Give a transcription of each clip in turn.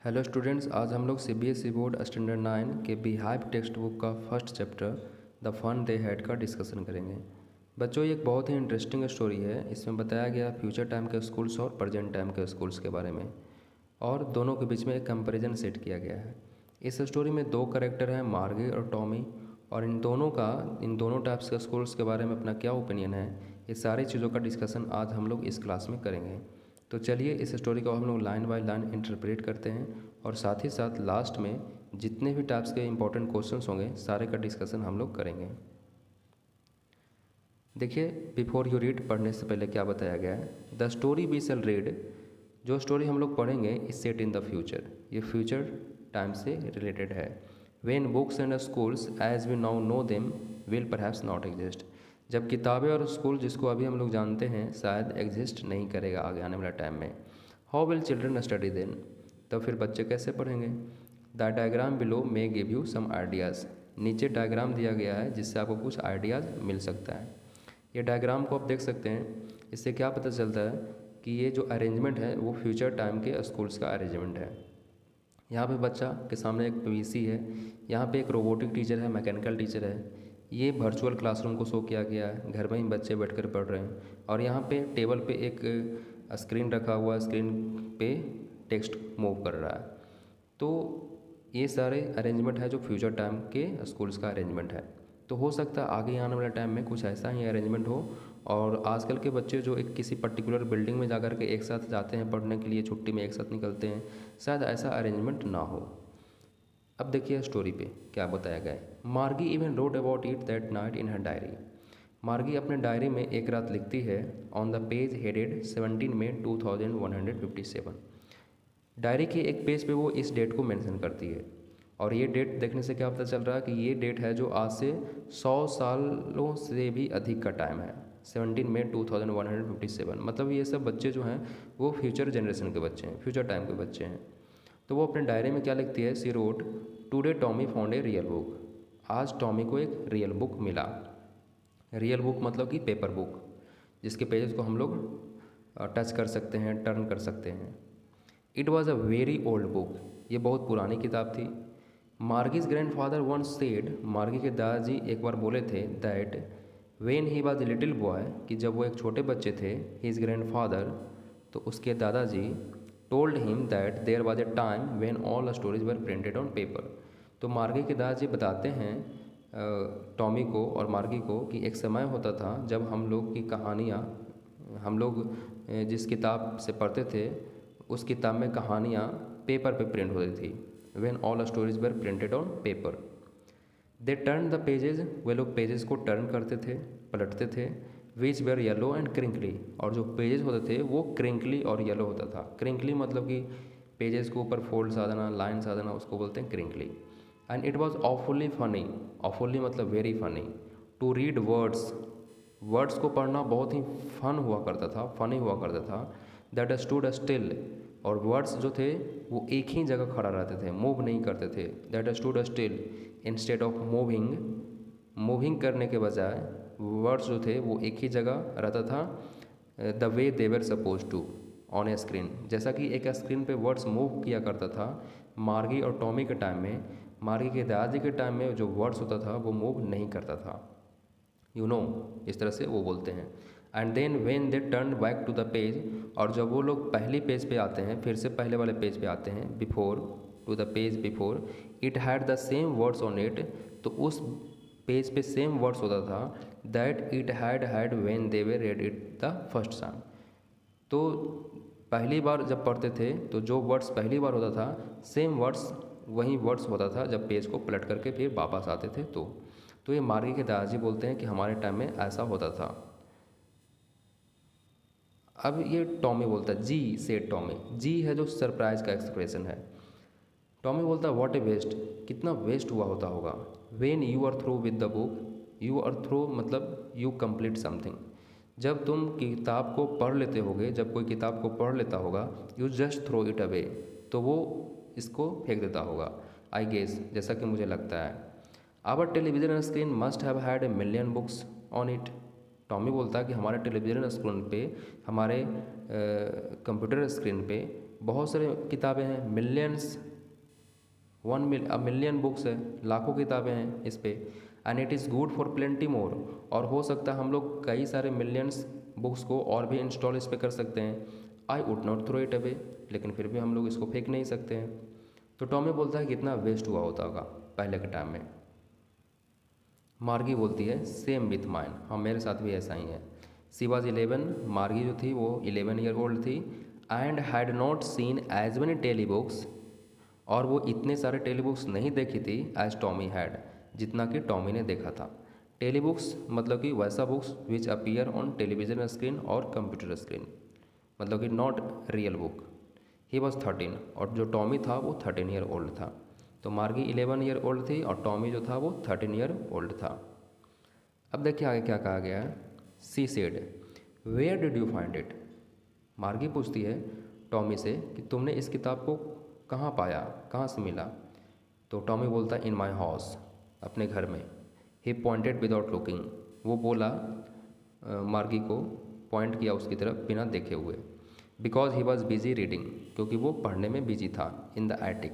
Hello students, आज हम लोग सीबीएसई बोर्ड स्टैंडर्ड 9 के बिहाइव टेक्स्ट बुक का first chapter the fun they had का डिस्कशन करेंगे। बच्चों, ये एक बहुत ही इंटरेस्टिंग स्टोरी है। इसमें बताया गया फ्यूचर टाइम के स्कूल्स और प्रेजेंट टाइम के स्कूल्स के बारे में, और दोनों के बीच में एक कंपैरिजन सेट किया गया है। इस स्टोरी में दो कैरेक्टर हैं, मार्गी और टॉमी, और इन दोनों टाइप्स के स्कूल्स के बारे में अपना क्या ओपिनियन है, ये सारी चीज़ों का डिस्कशन आज हम लोग इस क्लास में करेंगे। तो चलिए इस स्टोरी को हम लोग लाइन बाय लाइन इंटरप्रेट करते हैं, और साथ ही साथ लास्ट में जितने भी टाइप्स के इंपॉर्टेंट क्वेश्चंस होंगे सारे का डिस्कशन हम लोग करेंगे। देखिए, बिफोर यू रीड, पढ़ने से पहले क्या बताया गया है। The story we shall read, जो स्टोरी हम लोग पढ़ेंगे, is set in the future. ये फ्यूचर टाइम से रिलेटेड है। When books and schools as we now know them will perhaps not exist, जब किताबें और स्कूल जिसको अभी हम लोग जानते हैं शायद एग्जिस्ट नहीं करेगा आगे आने वाले टाइम में। How will children study then, तो फिर बच्चे कैसे पढ़ेंगे। The diagram below may give you some ideas, नीचे डायग्राम दिया गया है जिससे आपको कुछ आइडियाज़ मिल सकता है। ये डायग्राम को आप देख सकते हैं, इससे क्या पता चलता है कि ये जो अरेंजमेंट है वो फ्यूचर टाइम के स्कूल्स का अरेंजमेंट है। यहाँ पे बच्चा के सामने एक पीवीसी है, यहाँ पे एक रोबोटिक टीचर है, मैकेनिकल टीचर है। ये वर्चुअल क्लासरूम को शो किया गया है, घर में ही बच्चे बैठकर पढ़ रहे हैं। और यहाँ पे टेबल पे एक स्क्रीन रखा हुआ है, स्क्रीन पे टेक्स्ट मूव कर रहा है। तो ये सारे अरेंजमेंट है जो फ्यूचर टाइम के स्कूल्स का अरेंजमेंट है। तो हो सकता है आगे आने वाले टाइम में कुछ ऐसा ही अरेंजमेंट हो, और आजकल के बच्चे जो एक किसी पर्टिकुलर बिल्डिंग में जाकर के एक साथ जाते हैं पढ़ने के लिए, छुट्टी में एक साथ निकलते हैं, शायद ऐसा अरेंजमेंट ना हो। अब देखिए स्टोरी पे क्या बताया गया है। Margie even wrote about it that night in her diary, Margie अपने डायरी में एक रात लिखती है on the page headed 17 May 2157। Diary के एक पेज पे वो इस डेट को मेंशन करती है, और ये डेट देखने से क्या पता चल रहा है कि ये डेट है जो आज से 100 सालों से भी अधिक का टाइम है। 17 मई 2157, मतलब ये सब बच्चे जो हैं वो फ्यूचर जनरेशन के बच्चे हैं, फ्यूचर टाइम के बच्चे हैं। तो वो अपने डायरी में क्या लिखती है, she wrote today Tommy found a real book, आज टॉमी को एक रियल बुक मिला। रियल बुक मतलब कि पेपर बुक, जिसके पेजेस को हम लोग टच कर सकते हैं, टर्न कर सकते हैं। It was a very old book, ये बहुत पुरानी किताब थी। मार्गीज ग्रैंडफादर वंस सेड, मार्गी के दादाजी एक बार बोले थे that when he was a little boy, कि जब वो एक छोटे बच्चे थे, हिज ग्रैंडफादर, तो उसके दादाजी, told him that there was a time when all stories were printed on paper. तो मार्गी के दादाजी बताते हैं टॉमी को और मार्गी को कि एक समय होता था जब हम लोग की कहानियाँ, हम लोग जिस किताब से पढ़ते थे उस किताब में कहानियाँ पेपर पे प्रिंट होती थी। When all stories were printed on paper, they turn the pages, वे लोग पेजेस को टर्न करते थे, पलटते थे। Which were yellow and crinkly, और जो पेजेस होते थे वो क्रिंकली और येलो होता था। क्रिंकली मतलब कि पेजेस के ऊपर फोल्ड्स आ जाना, लाइन्स आ जाना, उसको बोलते हैं crinkly. And it was awfully funny, awfully मतलब very funny, to read words, words को पढ़ना बहुत ही फन हुआ करता था, फनी हुआ करता था। दैट स्टूड स्टिल, और वर्ड्स जो थे वो एक ही जगह खड़ा रहते थे, मूव नहीं करते थे। That stood still instead of moving, moving करने के बजाय वर्ड्स जो थे वो एक ही जगह रहता था। The way they were supposed to on a screen, जैसा कि एक स्क्रीन पे वर्ड्स मूव किया करता था। मार्गी और टॉमी के टाइम में, मार्गी के दादाजी के टाइम में जो वर्ड्स होता था वो मूव नहीं करता था, यू नो, इस तरह से वो बोलते हैं। And then when they turn back to the page, और जब वो लोग पहली पेज पे आते हैं, फिर से पहले वाले पेज पे आते हैं, before to the page before, it had the same words on it, तो उस पेज पे सेम वर्ड्स होता था that it had when they way read it the first time. तो पहली बार जब पढ़ते थे तो जो वर्ड्स पहली बार होता था सेम वर्ड्स वही वर्ड्स होता था जब पेज को पलट करके फिर वापस आते थे। तो ये मार्गी के दादाजी बोलते हैं कि हमारे टाइम में ऐसा होता था। अब ये टॉमी बोलता है, जी से टॉमी, जी है जो सरप्राइज का एक्सप्रेशन है। टॉमी बोलता है व्हाट ए वेस्ट, कितना वेस्ट हुआ होता होगा। When you are through with the book, you are through मतलब यू कंप्लीट समथिंग, जब तुम किताब को पढ़ लेते होगे, जब कोई किताब को पढ़ लेता होगा, you just throw it away, तो वो इसको फेंक देता होगा, आई गेस, जैसा कि मुझे लगता है। Our television screen must have had a million books on it, Tommy बोलता है कि हमारे टेलीविजन स्क्रीन पे, हमारे कंप्यूटर स्क्रीन पे बहुत सारे किताबें हैं, मिलियंस, मिलियन बुक्स है, लाखों किताबें हैं इस पे। And it is good for plenty more, और हो सकता है हम लोग कई सारे मिलियंस बुक्स को और भी इंस्टॉल इस पर कर सकते हैं। I would not throw it away, लेकिन फिर भी हम लोग इसको फेंक नहीं सकते हैं। तो टॉमी बोलता है कितना वेस्ट हुआ होता होगा पहले के टाइम में। मार्गी बोलती है सेम विथ माइन, हाँ मेरे साथ भी ऐसा ही है। सी वॉज 11, मार्गी जो थी वो 11 ईयर ओल्ड थी, and had not seen as many telebooks, और वो इतने सारे टेली बुक्स नहीं देखी थी एज टॉमी हैड, जितना कि टॉमी ने देखा था। टेली बुक्स मतलब कि वैसा books which appear on television screen और कंप्यूटर स्क्रीन, मतलब कि not real book. He was 13, और जो टॉमी था वो 13 ईयर ओल्ड था। तो मार्गी 11 ईयर ओल्ड थी और टॉमी जो था वो 13 ईयर ओल्ड था। अब देखिए आगे क्या कहा गया है। She said where did you find it, Margie पूछती है टॉमी से कि तुमने इस किताब को कहाँ पाया, कहाँ से मिला। तो टॉमी बोलता है इन माई हाउस, अपने घर में। ही पॉइंटेड विदाउट लुकिंग, वो बोला मार्गी को पॉइंट किया उसकी तरफ बिना देखे हुए। Because he was busy reading, क्योंकि वो पढ़ने में बिजी था। इन द एटिक,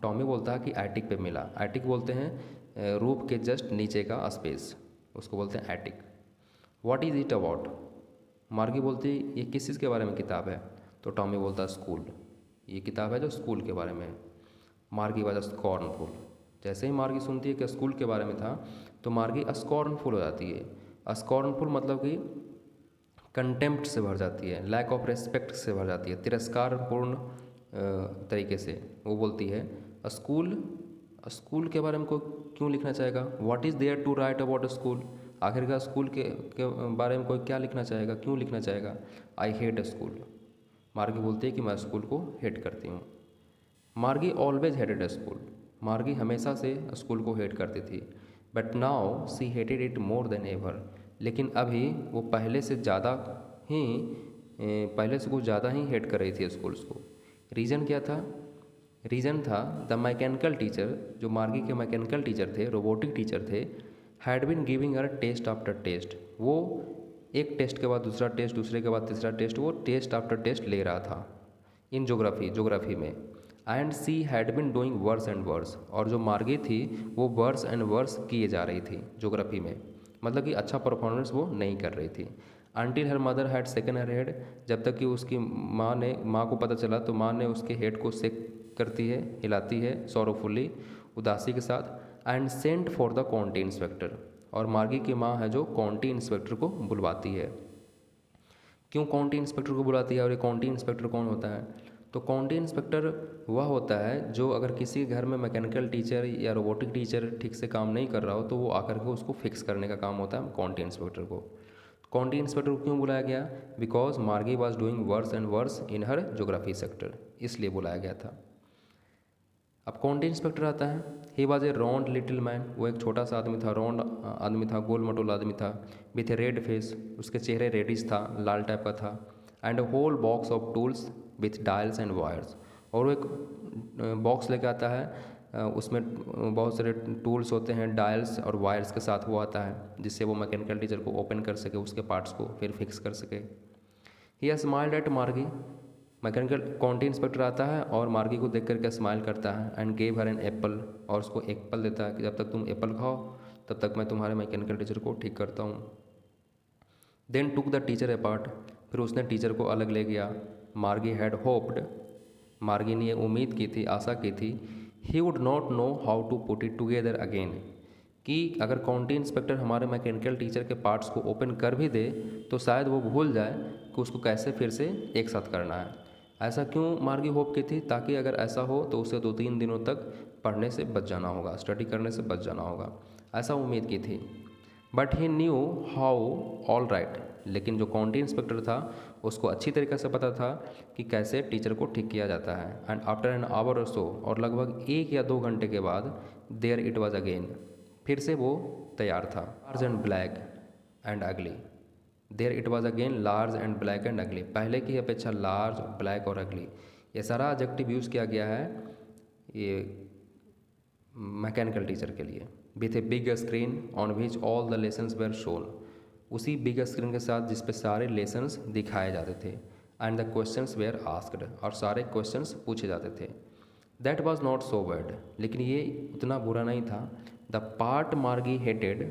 टॉमी बोलता है कि एटिक पे मिला। एटिक बोलते हैं रूफ के जस्ट नीचे का स्पेस, उसको बोलते हैं attic. What is it about, मार्गी बोलती है ये किस चीज़ के बारे में किताब है। तो टॉमी बोलता है स्कूल, ये किताब है जो स्कूल के बारे में है। मार्गी वाज स्कॉर्नफुल, जैसे ही मार्गी सुनती है कि स्कूल के बारे में था तो मार्गी स्कॉर्नफुल हो जाती है। स्कॉर्नफुल मतलब कि कंटेम्प्ट से भर जाती है, लैक ऑफ रेस्पेक्ट से भर जाती है, तिरस्कारपूर्ण तरीके से। वो बोलती है स्कूल, स्कूल के बारे में कोई क्यों लिखना चाहेगा, what is there to write about school, आखिरकार स्कूल के बारे में कोई क्या लिखना चाहेगा, क्यों लिखना चाहेगा। आई हेट स्कूल, मार्गी बोलती है कि मैं स्कूल को हेट करती हूँ। मार्गी ऑलवेज हेटेड स्कूल, मार्गी हमेशा से स्कूल को हेट करती थी। But now see hated it more than ever, लेकिन अभी वो पहले से कुछ ज़्यादा ही हेट कर रही थी स्कूल्स को। रीज़न क्या था, रीज़न था द मैकेनिकल टीचर, जो मार्गी के मैकेनिकल टीचर थे, रोबोटिक टीचर थे, had been giving her test after test. वो एक टेस्ट के बाद दूसरा टेस्ट, दूसरे के बाद तीसरा टेस्ट, वो टेस्ट आफ्टर टेस्ट ले रहा था इन ज्योग्राफी में। And she had been doing worse and worse, और जो मार्गी थी वो वर्स एंड वर्स किए जा रही थी ज्योग्राफी में, मतलब कि अच्छा परफॉर्मेंस वो नहीं कर रही थी। Until her mother had सेकन her head, जब तक कि उसकी माँ को पता चला, तो माँ ने उसके हेड को सेक करती है, हिलाती है सॉरोफुली, उदासी के साथ। And sent for the county inspector, और मार्गी की माँ है जो काउंटी इंस्पेक्टर को बुलवाती है। क्यों काउंटी इंस्पेक्टर को बुलाती है, और ये काउंटी इंस्पेक्टर कौन होता है। तो काउंटी इंस्पेक्टर वह होता है जो अगर किसी घर में मैकेनिकल टीचर या रोबोटिक टीचर ठीक से काम नहीं कर रहा हो तो वो आकर के उसको फिक्स करने का काम होता है काउंटी इंस्पेक्टर को। काउंटी इंस्पेक्टर को क्यों बुलाया गया, because Margie was doing worse and worse in her geography sector, इसलिए बुलाया गया था। अब काउंटी इंस्पेक्टर आता है। He was a round little man, वो एक छोटा सा आदमी था, राउंड आदमी था, गोल मटोल आदमी था। विथ ए रेड फेस, उसके चेहरे रेडिश था, लाल टाइप का था। And whole box of tools with dials and wires, और वो एक बॉक्स लेके आता है, उसमें बहुत सारे टूल्स होते हैं, डायल्स और वायर्स के साथ वो आता है, जिससे वो मैकेनिकल टीचर को ओपन कर सके, उसके पार्ट्स को फिर फिक्स कर सके। ही स्माइल्ड एट मार्गी, मैकेनिकल काउंटी इंस्पेक्टर आता है और मार्गी को देख करके स्माइल करता है। And gave her an apple, और उसको एप्पल देता है कि जब तक तुम एप्पल खाओ तब तक मैं तुम्हारे मैकेनिकल टीचर को ठीक करता हूँ। Then took the teacher apart, फिर उसने टीचर को अलग ले गया। मार्गी हैड होप्ड, मार्गी ने उम्मीद की थी, आशा की थी, he would not know how to put it together again, कि अगर काउंटी इंस्पेक्टर हमारे मैकेनिकल टीचर के पार्ट्स को ओपन कर भी दे तो शायद वो भूल जाए कि उसको कैसे फिर से एक साथ करना है। ऐसा क्यों मार्गी होप की थी, ताकि अगर ऐसा हो तो उसे 2-3 दिनों तक पढ़ने से बच जाना होगा, स्टडी करने से बच जाना होगा, ऐसा उम्मीद की थी। But he knew how all right, लेकिन जो काउंटी इंस्पेक्टर था उसको अच्छी तरीके से पता था कि कैसे टीचर को ठीक किया जाता है। एंड आफ्टर एन आवर और सो, और लगभग 1 या 2 घंटे के बाद, देयर इट वॉज अगेन, फिर से वो तैयार था। Large and black and ugly, there it was again large and black and ugly, पहले की अपेक्षा लार्ज, ब्लैक और अगली, ये सारा एडजेक्टिव यूज़ किया गया है ये मैकेनिकल टीचर के लिए। With a big screen on which all the lessons were shown, उसी बिग स्क्रीन के साथ जिस पे सारे लेसन्स दिखाए जाते थे। And the questions were asked, और सारे क्वेश्चंस पूछे जाते थे। That was not so bad, लेकिन ये उतना बुरा नहीं था। द पार्ट मार्गी हेटेड,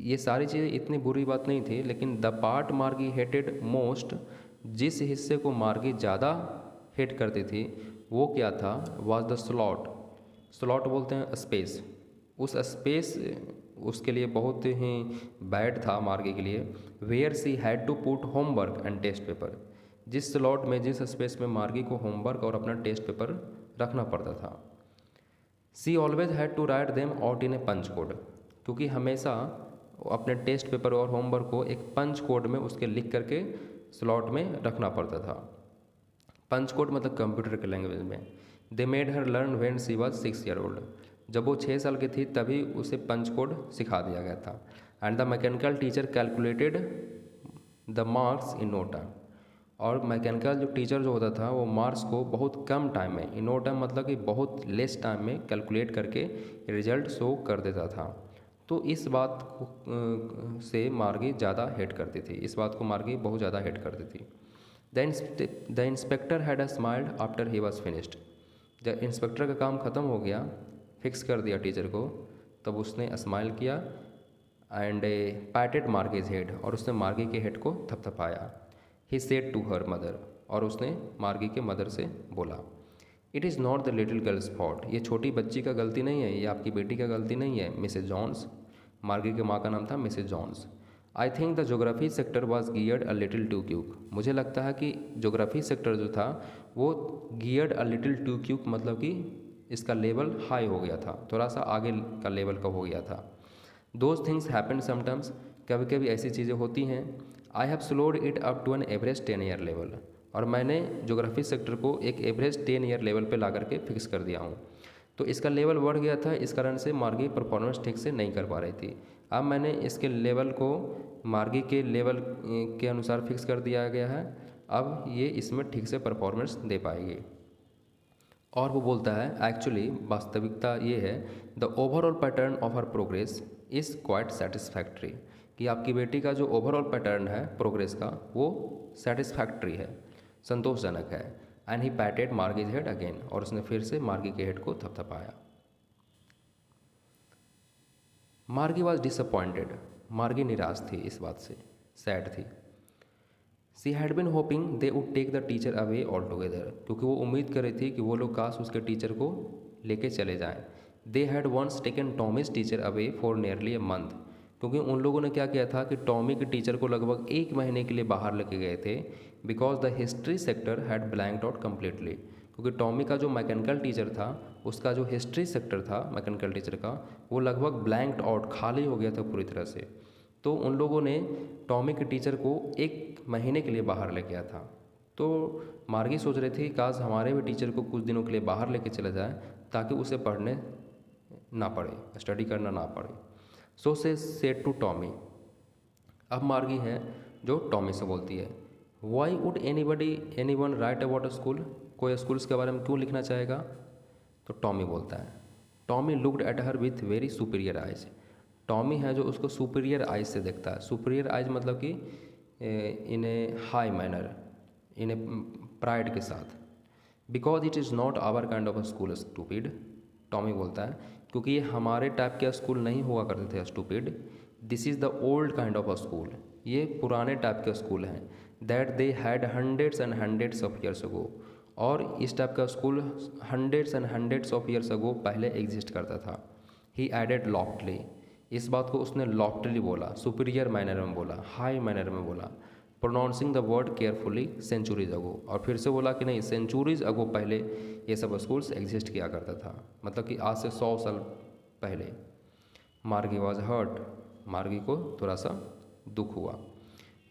ये सारी चीज़ें इतनी बुरी बात नहीं थी, लेकिन द पार्ट मार्गी हेटेड मोस्ट, जिस हिस्से को मार्गी ज़्यादा हेट करती थी वो क्या था, वाज द स्लॉट। स्लॉट बोलते हैं स्पेस। उस स्पेस उसके लिए बहुत ही बैड था मार्गी के लिए। Where she had to put homework and test paper, जिस स्लॉट में, जिस स्पेस में मार्गी को होमवर्क और अपना टेस्ट पेपर रखना पड़ता था। She always had to write them out in a punch code, क्योंकि हमेशा अपने टेस्ट पेपर और होमवर्क को एक पंच कोड में उसके लिख करके स्लॉट में रखना पड़ता था। पंच कोड मतलब कंप्यूटर के लैंग्वेज में। They made her learn when she was 6 year old, जब वो 6 साल की थी तभी उसे पंच कोड सिखा दिया गया था। And the mechanical teacher calculated the marks in no time, और मैकेनिकल जो टीचर जो होता था वो मार्क्स को बहुत कम टाइम में, इन नो टाइम मतलब कि बहुत लेस टाइम में कैलकुलेट करके रिजल्ट शो कर देता था। तो इस बात को से मार्गी ज़्यादा हेट करती थी, इस बात को मार्गी बहुत ज़्यादा हेट करती थी। The inspector had a smiled after he was finished, जब इंस्पेक्टर का काम ख़त्म हो गया, फिक्स कर दिया टीचर को, तब उसने स्माइल किया एंड पैटेड मार्गीज हेड, और उसने मार्गी के हेड को थपथपाया। He said to her mother, और उसने मार्गी के मदर से बोला, it is not the little girl's fault, ये छोटी बच्ची का गलती नहीं है, ये आपकी बेटी का गलती नहीं है, मिसेज जॉन्स। मार्गी के माँ का नाम था Mrs Jones. I think the geography sector was geared a little too quick, मुझे लगता है कि जोग्राफी सेक्टर जो था वो geared a little too quick, मतलब कि इसका लेवल हाई हो गया था, थोड़ा सा आगे का लेवल का हो गया था। दोज थिंग्स हैपन समटाइम्स, कभी कभी ऐसी चीज़ें होती हैं। I have slowed it up to an average 10 year level, और मैंने जोग्राफी सेक्टर को एक एवरेज 10 ईयर लेवल पे ला करके फिक्स कर दिया हूँ। तो इसका लेवल बढ़ गया था, इस कारण से मार्गी परफॉर्मेंस ठीक से नहीं कर पा रही थी। अब मैंने इसके लेवल को मार्गी के लेवल के अनुसार फिक्स कर दिया गया है, अब ये इसमें ठीक से परफॉर्मेंस दे पाएगी। और वो बोलता है एक्चुअली वास्तविकता ये है, the overall pattern of her progress is quite satisfactory, कि आपकी बेटी का जो ओवरऑल पैटर्न है प्रोग्रेस का वो सेटिस्फैक्ट्री है, संतोषजनक है। And he patted Margie's head again, और उसने फिर से मार्गी के हेड को थपथपाया। मार्गी वॉज डिसअपॉइंटेड, मार्गी निराश थी इस बात से, सैड थी। She had been hoping they would take the teacher away altogether, क्योंकि वो उम्मीद कर रही थी कि वो लोग काश उसके टीचर को लेके चले जाएं। They had once taken Tommy's teacher away for nearly a month, क्योंकि उन लोगों ने क्या किया था कि टॉमी के टीचर को लगभग 1 महीने के लिए बाहर लेके गए थे। Because the history sector had blanked out completely, क्योंकि टॉमी का जो मैकेनिकल टीचर था उसका जो हिस्ट्री सेक्टर था मैकेनिकल टीचर का, वो लगभग ब्लैंक्ड आउट, खाली हो गया था पूरी तरह से। तो उन लोगों ने टॉमी के टीचर को 1 महीने के लिए बाहर ले गया था। तो मार्गी सोच रही थी काश हमारे भी टीचर को कुछ दिनों के लिए बाहर लेके चला जाए, ताकि उसे पढ़ने ना पड़े, स्टडी करना ना पड़े। सो से सेड टू टॉमी, अब मार्गी है जो टॉमी से बोलती है, why would any one right about a school, कोई स्कूल्स के बारे में क्यों लिखना चाहेगा। तो टॉमी बोलता है, Tommy looked at her with very superior eyes, Tommy है जो उसको सुपीरियर आइज से देखता है। सुपीरियर आइज मतलब कि in a high manner, in a pride के साथ। Because it is not our kind of a school stupid, Tommy बोलता है क्योंकि ये हमारे टाइप के स्कूल नहीं हुआ करते थे stupid. This is the old kind of a school, ये पुराने टाइप के स्कूल हैं। That they had hundreds and hundreds of years ago, और इस टाइप का school hundreds and hundreds of years ago पहले एग्जिस्ट करता था। ही एडेड लॉफ्टली, इस बात को उसने लॉफ्टली बोला, सुपीरियर मैनर में बोला, हाई मैनर में बोला। Pronouncing the word carefully centuries ago, और फिर से बोला कि नहीं, सेंचुरीज अगो पहले ये सब स्कूल्स एग्जिस्ट किया करता था, मतलब कि आज से 100 साल पहले। मार्गी वॉज हर्ट, मार्गी को थोड़ा सा दुख हुआ।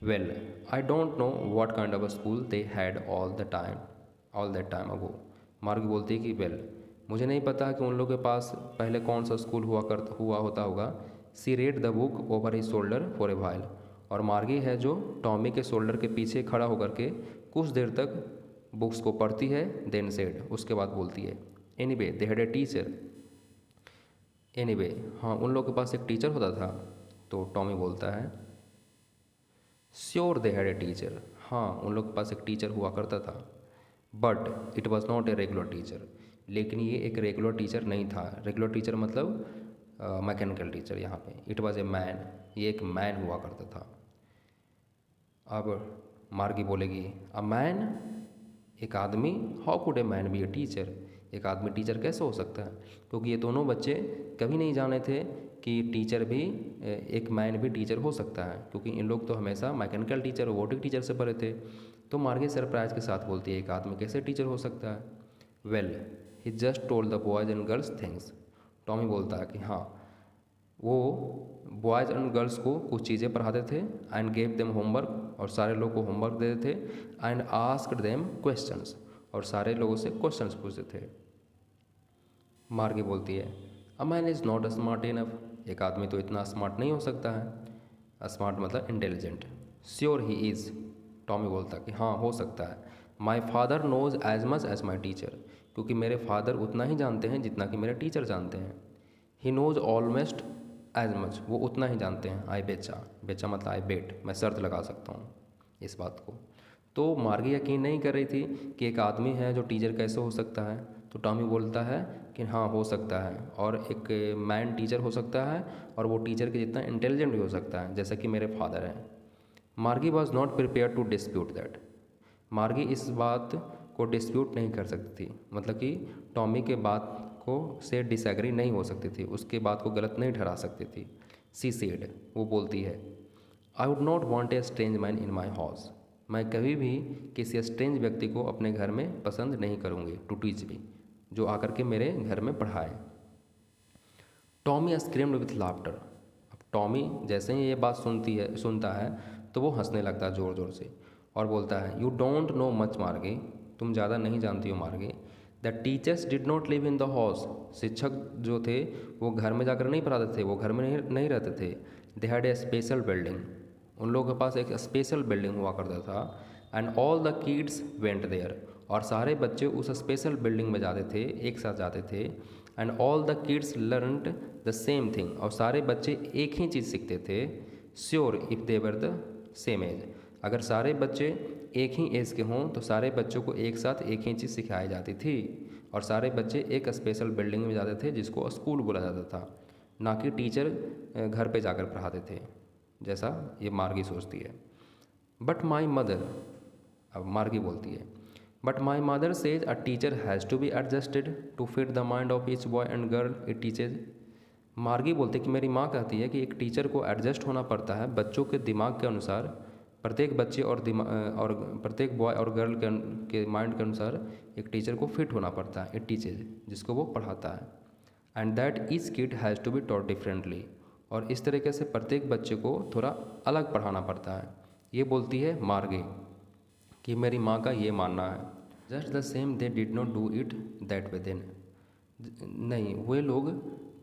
Well I don't know what kind of a school they had all that time ago, मार्गी बोलती है कि वेल मुझे नहीं पता कि उन लोगों के पास पहले कौन सा स्कूल हुआ होता होगा। She read the book over his shoulder for a while, और मार्गी है जो टॉमी के शोल्डर के पीछे खड़ा होकर के कुछ देर तक बुक्स को पढ़ती है। देन सेड, उसके बाद बोलती है, anyway they had a teacher, anyway हाँ उन लोगों के पास एक टीचर होता था। तो टॉमी बोलता है, sure they had a teacher, हाँ उन लोग के पास एक टीचर हुआ करता था, but it was not a regular teacher, लेकिन ये एक रेगुलर टीचर नहीं था। रेगुलर टीचर मतलब मैकेनिकल टीचर यहाँ पे। इट वॉज ए मैन, ये एक मैन हुआ करता था। अब मार्गी बोलेगी अ मैन, एक आदमी, how could a man B a teacher, एक आदमी टीचर कैसे हो सकता है, क्योंकि ये दोनों बच्चे कभी नहीं जाने थे कि टीचर भी, एक मैन भी टीचर हो सकता है, क्योंकि इन लोग तो हमेशा मैकेनिकल टीचर, रोबोटिक टीचर से पढ़े थे। तो मार्गी सरप्राइज के साथ बोलती है एक आदमी कैसे टीचर हो सकता है। Well he just told the boys and girls things. Tommy बोलता है कि हाँ वो बॉयज़ एंड गर्ल्स को कुछ चीज़ें पढ़ाते थे, एंड गेव देम होमवर्क, और सारे लोग को होमवर्क देते थे, एंड आस्क्ड देम क्वेश्चंस, और सारे लोगों से क्वेश्चंस पूछते थे। मार्गी बोलती है a man is not smart enough, एक आदमी तो इतना स्मार्ट नहीं हो सकता है। स्मार्ट मतलब intelligent. Sure he is, Tommy बोलता कि हाँ हो सकता है। My father knows as much as my teacher, क्योंकि मेरे फादर उतना ही जानते हैं जितना कि मेरे टीचर जानते हैं। He knows almost as much, वो उतना ही जानते हैं। आई बेचा, बेचा मतलब आई बेट, मैं शर्त लगा सकता हूँ इस बात को। तो मार्गी यकीन नहीं कर रही थी कि एक आदमी है जो टीचर कैसे हो सकता है। तो टॉमी बोलता है कि हाँ हो सकता है, और एक मैन टीचर हो सकता है, और वो टीचर के जितना इंटेलिजेंट भी हो सकता है जैसा कि मेरे फादर हैं। Margie was not prepare to dispute that, Margie इस बात को डिस्प्यूट नहीं कर सकती थी, मतलब कि टॉमी के बात को से डिसएग्री नहीं हो सकती थी, उसके बात को गलत नहीं ठहरा सकती थी। सी सेड, वो बोलती है आई would not want a strange man in my house, मैं कभी भी किसी स्ट्रेंज व्यक्ति को अपने घर में पसंद नहीं करूँगी, टू टीच मी, जो आकर के मेरे घर में पढ़ाए। टॉमी स्क्रीम्ड विथ लाफ्टर, अब टॉमी जैसे ही ये बात सुनता है तो वो हंसने लगता है ज़ोर ज़ोर से, और बोलता है यू डोंट नो मच मार्गे, तुम ज़्यादा नहीं जानती हो मार्गे। The teachers did not live in the house, शिक्षक जो थे वो घर में जाकर नहीं पढ़ाते थे, वो घर में नहीं रहते थे। They had a special building, उन लोगों के पास एक स्पेशल बिल्डिंग हुआ करता था। And all the kids went there, और सारे बच्चे उस स्पेशल बिल्डिंग में जाते थे, एक साथ जाते थे। And all the kids learned the same thing, और सारे बच्चे एक ही चीज़ सीखते थे। Sure if they were the same age, अगर सारे बच्चे एक ही एज के हों तो सारे बच्चों को एक साथ एक ही चीज़ सिखाई जाती थी, और सारे बच्चे एक स्पेशल बिल्डिंग में जाते थे जिसको स्कूल बोला जाता था, ना कि टीचर घर पे जाकर पढ़ाते थे जैसा ये मार्गी सोचती है। बट माई मदर, अब मार्गी बोलती है but my mother says a teacher has to be adjusted to fit the mind of each boy and girl it teaches. Margie बोलती है कि मेरी माँ कहती है कि एक टीचर को एडजस्ट होना पड़ता है बच्चों के दिमाग के अनुसार, प्रत्येक बच्चे और और प्रत्येक बॉय और गर्ल के माइंड के अनुसार एक टीचर को फिट होना पड़ता है, इट टीचेज, जिसको वो पढ़ाता है। And that each kid has to be taught differently, और इस तरीके से प्रत्येक बच्चे को थोड़ा अलग पढ़ाना पड़ता है। ये बोलती है मार्गी कि मेरी माँ का ये मानना है। Just the same they did not do it that way then, नहीं वे लोग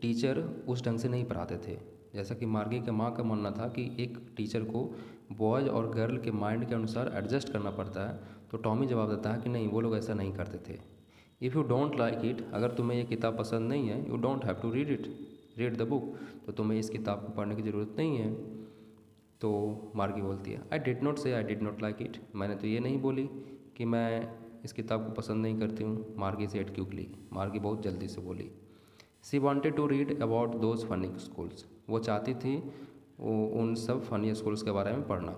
टीचर उस ढंग से नहीं पढ़ाते थे, जैसा कि मार्गी के माँ का मानना था कि एक टीचर को बॉयज़ और गर्ल के माइंड के अनुसार एडजस्ट करना पड़ता है। तो टॉमी जवाब देता है कि नहीं, वो लोग ऐसा नहीं करते थे। If you don't like it, अगर तुम्हें ये किताब पसंद नहीं है, you don't have to read it, read the book, तो तुम्हें इस किताब को पढ़ने की ज़रूरत नहीं है। तो मार्गी बोलती है आई डिड नॉट से I did not like it, मैंने तो ये नहीं बोली कि मैं इस किताब को पसंद नहीं करती हूँ। मार्गी सेड क्विकली, मार्गी बहुत जल्दी से बोली। She wanted to read about those funny schools, वो चाहती थी उन सब फनी स्कूल्स के बारे में पढ़ना।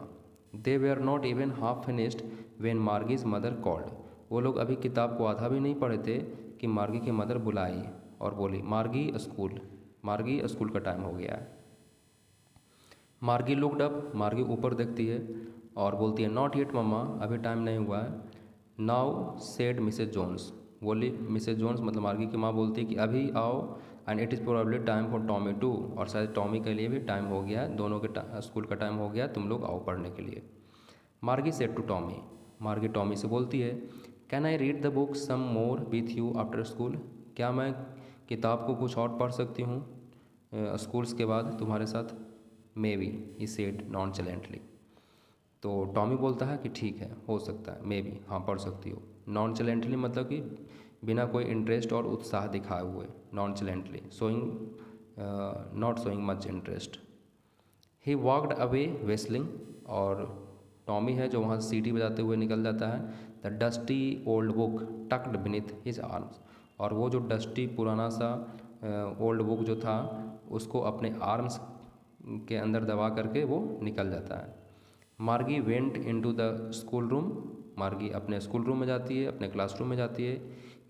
They were not even half finished when Margie's mother called, वो लोग अभी किताब को आधा भी नहीं पढ़े थे कि मार्गी की मदर बुलाई और बोली मार्गी स्कूल का टाइम हो गया है। मार्गी लुक्ड अप, मार्गी ऊपर देखती है और बोलती है नॉट येट मम्मा, अभी टाइम नहीं हुआ है। नाउ सेड मिसेज जोन्स, बोली मिसेज जोन्स मतलब मार्गी की माँ बोलती है कि अभी आओ, and it is probably time for Tommy too, और शायद टॉमी के लिए भी टाइम हो गया, दोनों के स्कूल का टाइम हो गया, तुम लोग आओ पढ़ने के लिए। Margie said to Tommy, Margie Tommy से बोलती है can I read the book some more with you after school, क्या मैं किताब को कुछ और पढ़ सकती हूँ स्कूल्स के बाद तुम्हारे साथ। मे बी, ही सेड नॉनचलेंटली, तो टॉमी बोलता है कि ठीक है, हो सकता है, मे बी, हाँ पढ़ सकती हो। नॉनचलेंटली मतलब कि बिना कोई इंटरेस्ट और उत्साह दिखाए हुए, nonchalantly, not showing much interest. He walked away whistling, और टॉमी है जो वहाँ से सीटी बजाते हुए निकल जाता है। The dusty old book tucked beneath his arms, और वो जो डस्टी पुराना सा ओल्ड बुक जो था उसको अपने आर्म्स के अंदर दबा करके वो निकल जाता है। मार्गी went into the school room, मार्गी अपने स्कूल रूम में जाती है, अपने क्लासरूम में जाती है।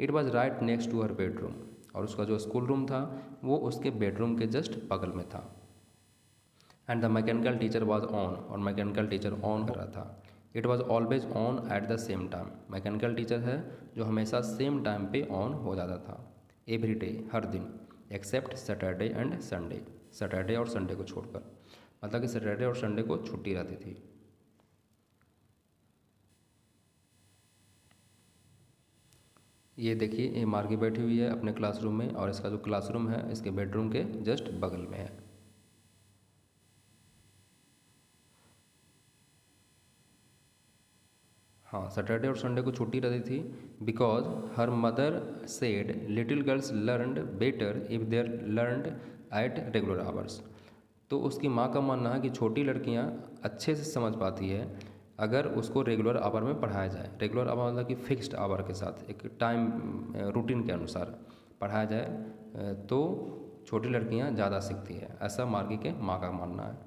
It was right next to her bedroom, और उसका जो स्कूल रूम था वो उसके बेडरूम के जस्ट बगल में था। And the mechanical teacher was on, और मैकेनिकल टीचर ऑन कर रहा था। It was always on at the same time, mechanical teacher है जो हमेशा सेम टाइम पे ऑन हो जाता था। एवरी डे, हर दिन, except Saturday and Sunday, Saturday और संडे को छोड़कर, मतलब कि सैटरडे और संडे को छुट्टी रहती थी। ये देखिए, ये मार्गी बैठी हुई है अपने क्लासरूम में, और इसका जो क्लासरूम है इसके बेडरूम के जस्ट बगल में है। हाँ, सैटरडे और संडे को छुट्टी रहती थी। Because her mother said little girls learned better if there learned at regular hours, तो उसकी माँ का मानना है कि छोटी लड़कियाँ अच्छे से समझ पाती है अगर उसको रेगुलर आवर में पढ़ाया जाए। रेगुलर आवर मतलब कि फिक्स्ड आवर के साथ, एक टाइम रूटीन के अनुसार पढ़ाया जाए तो छोटी लड़कियाँ ज़्यादा सीखती है, ऐसा मार्गी के माँ का मानना है।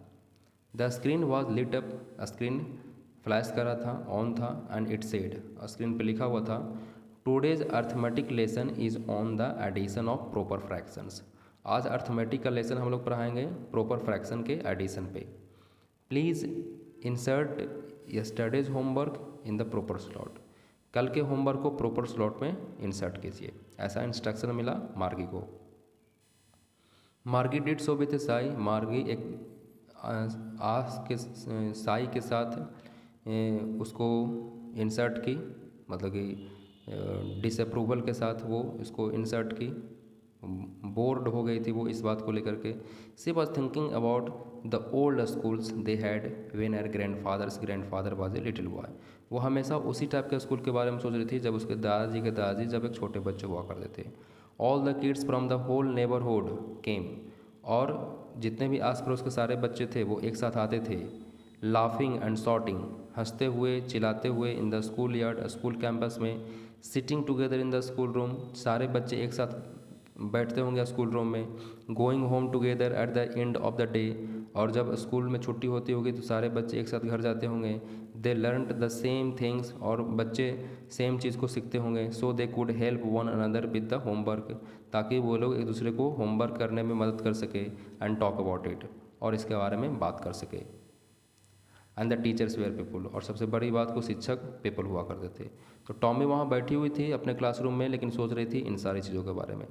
The screen was lit up, screen flash कर रहा था, ऑन था। एंड इट सेड, स्क्रीन पे लिखा हुआ था, today's arithmetic lesson is on the addition of proper fractions. आज अर्थमेटिक का लेसन हम लोग पढ़ाएंगे प्रॉपर फ्रैक्शन के एडिशन पे। Please insert yesterday's homework in the proper slot, कल के होमवर्क को प्रॉपर स्लॉट में इंसर्ट कीजिए, ऐसा इंस्ट्रक्शन मिला मार्गी को। मार्गी डिड सो विथ साई, मार्गी एक आस के साई के साथ उसको इंसर्ट की, मतलब कि डिसअप्रूवल के साथ वो इसको इंसर्ट की। बोर्ड हो गई थी वो इस बात को लेकर के। She was thinking about the old schools they had when her grandfather was a little boy, वो हमेशा उसी टाइप के स्कूल के बारे में सोच रही थी जब उसके दादाजी के दादाजी जब एक छोटे बच्चे हुआ करते थे। All the kids from the whole neighbourhood came, और जितने भी आस पड़ोस के सारे बच्चे थे वो एक साथ आते थे। लाफिंग एंड शॉटिंग, हंसते हुए चिल्लाते हुए, in the schoolyard, school campus में। Sitting together in the schoolroom, सारे बच्चे एक साथ बैठते होंगे स्कूल रूम में। Going home together at the end of the day, और जब स्कूल में छुट्टी होती होगी तो सारे बच्चे एक साथ घर जाते होंगे। They learn the same things, और बच्चे सेम चीज़ को सीखते होंगे। So they could help one another with the homework, ताकि वो लोग एक दूसरे को होमवर्क करने में मदद कर सके। एंड टॉक अबाउट इट, और इसके बारे में बात कर सके। And the teachers were people, और सबसे बड़ी बात को शिक्षक पीपल हुआ करते थे। तो टॉमी वहाँ बैठी हुई थी अपने क्लासरूम में, लेकिन सोच रही थी इन सारी चीज़ों के बारे में।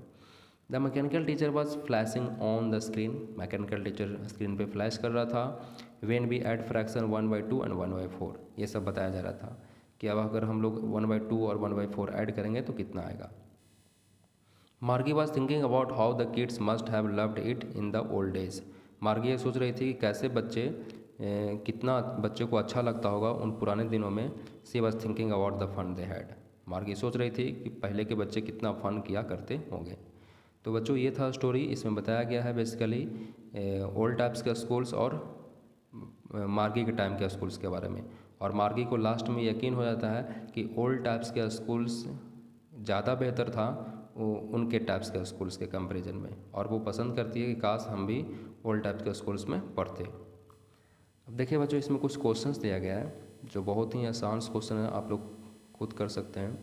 The mechanical teacher was flashing on the screen, mechanical teacher screen पे फ्लैश कर रहा था। When we add fraction 1/2 and 1/4, ये सब बताया जा रहा था कि अब अगर हम लोग 1/2 और 1/4 ऐड करेंगे तो कितना आएगा। मार्गी was thinking about how the kids must have loved it in the old days, मार्गी ये सोच रही थी कि कैसे बच्चे कितना बच्चे को अच्छा लगता होगा उन पुराने दिनों में। She was thinking about the fun they had, Margie सोच रही थी कि पहले के बच्चे कितना फ़न किया करते होंगे। तो बच्चों ये था स्टोरी, इसमें बताया गया है बेसिकली ओल्ड टाइप्स के स्कूल्स और मार्गी के टाइम के स्कूल्स के बारे में। और मार्गी को लास्ट में यकीन हो जाता है कि ओल्ड टाइप्स के स्कूल्स ज़्यादा बेहतर था उनके टाइप्स के स्कूल्स के कंपैरिजन में, और वो पसंद करती है कि काश हम भी ओल्ड टाइप्स के स्कूल्स में पढ़ते। अब देखिए बच्चों, इसमें कुछ क्वेश्चंस दिया गया है जो बहुत ही आसान क्वेश्चन है, आप लोग खुद कर सकते हैं।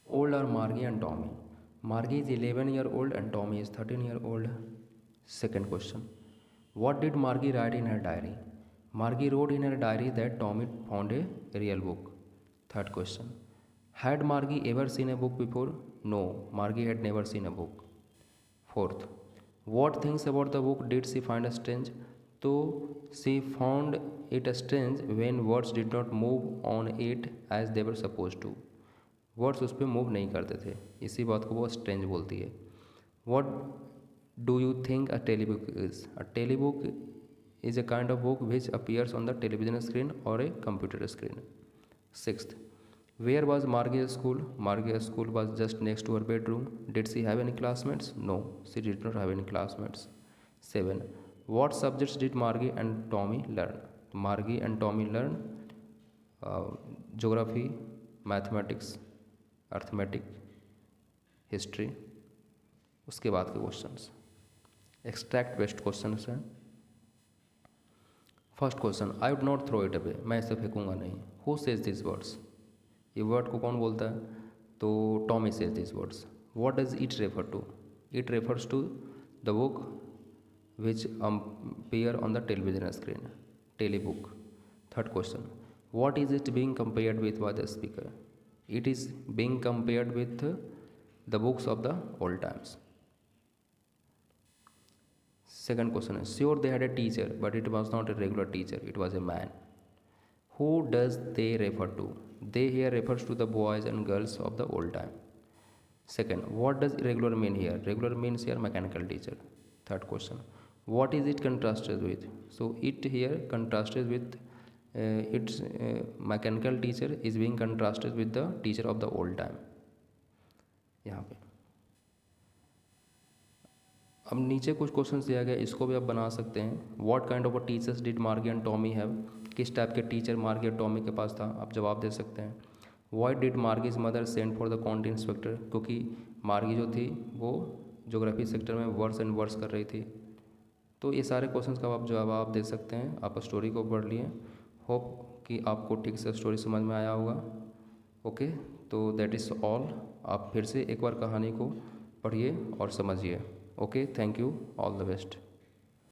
Old are Margie and Tommy, Margie is 11 year old and Tommy is 13 year old. Second question, what did Margie write in her diary, Margie wrote in her diary that Tommy found a real book. Third question, had Margie ever seen a book before, no Margie had never seen a book. Fourth, what things about the book did she find strange, तो she found it strange when words did not move on it as they were supposed to, words उस पर move नहीं करते थे, इसी बात को वो स्ट्रेंज बोलती है। What do you think a telebook is, a telebook is a kind of book which appears on the television screen और a computer screen. Sixth, where was Margie school, Margie school was just next to her bedroom. Did she have any classmates, no she did not have any classmates. Seven, what subjects did Margie and Tommy learn, Margie and Tommy learn geography, mathematics, arithmetic, history, उसके बाद के questions extract based questions हैं। First question, I would not throw it away, मैं इसे फेंकूंगा नहीं। Who says this words, ये word को कौन बोलता है, तो Tommy says this words. What does it refer to, it refers to the book which appear on the television screen, telebook. Third question, what is it being compared with by the speaker, it is being compared with the books of the old times. Second question is, sure they had a teacher, but it was not a regular teacher, it was a man. Who does they refer to? They here refers to the boys and girls of the old time. Second, what does irregular mean here? Regular means here mechanical teacher. Third question, what is it contrasted with? So it here contrasted with its mechanical teacher is being contrasted with the teacher of the old time. यहाँ पे अब नीचे कुछ questions दिया गया, इसको भी आप बना सकते हैं। What kind of a teachers did मार्गी एंड टॉमी हैव, किस टाइप के टीचर मार्गी और टॉमी के पास था, आप जवाब दे सकते हैं। Why did Margie's mother send for the county inspector, क्योंकि मार्गी जो थी वो ज्योग्राफी सेक्टर में वर्स एंड वर्स कर रही थी। तो ये सारे क्वेश्चंस का आप जवाब दे सकते हैं। आप स्टोरी को पढ़ लिए, होप कि आपको ठीक से स्टोरी समझ में आया होगा। ओके, तो दैट इज़ ऑल। आप फिर से एक बार कहानी को पढ़िए और समझिए। Okay, thank you. All the best.